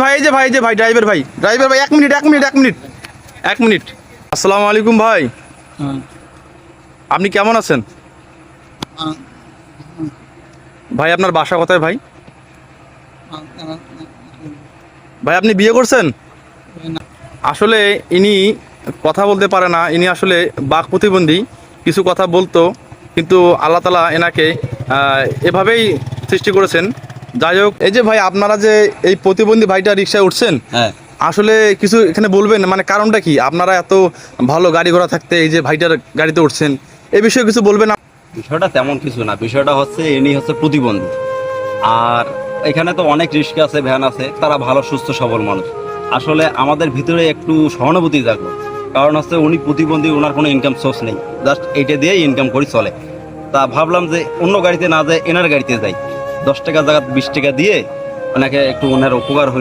ভাই ড্রাইভার ভাই 1 মিনিট আসসালামু আলাইকুম ভাই। আপনি কেমন আছেন ভাই? আপনার বাসা কোথায় ভাই? ভাই আপনি বিয়ে করছেন? আসলে ইনি কথা বলতে পারে না, ইনি আসলে বাক প্রতিবন্ধী, কিছু কথা বলতো কিন্তু আল্লাহ তাআলা এনাকে এভাবেই সৃষ্টি করেছেন। যাই হোক, এই যে ভাই আপনারা যে এই প্রতিবন্ধী ভাইটা রিক্সায় উঠছেন, আসলে কিছু এখানে বলবেন, মানে কারণটা কি? আপনারা এত ভালো গাড়ি ঘোড়া থাকতে এই যে ভাইটার গাড়িতে উঠছেন, এই বিষয়ে কিছু বলবেন? বিষয়টা তেমন কিছু না, বিষয়টা হচ্ছে ইনি হচ্ছে প্রতিবন্ধী, আর এখানে তো অনেক রিক্সা আছে, ভ্যান আছে, তারা ভালো সুস্থ সবল মানুষ। আসলে আমাদের ভিতরে একটু সহানুভূতি জাগলো, কারণ হচ্ছে উনি প্রতিবন্ধী, ওনার কোনো ইনকাম সোর্স নেই, জাস্ট এইটা দিয়েই ইনকাম করি চলে। তা ভাবলাম যে অন্য গাড়িতে না যায় এনার গাড়িতে যাই, 10 টাকা জায়গা 20 টাকা দিয়ে ওনাকে একটু ওনার উপকার হইলো।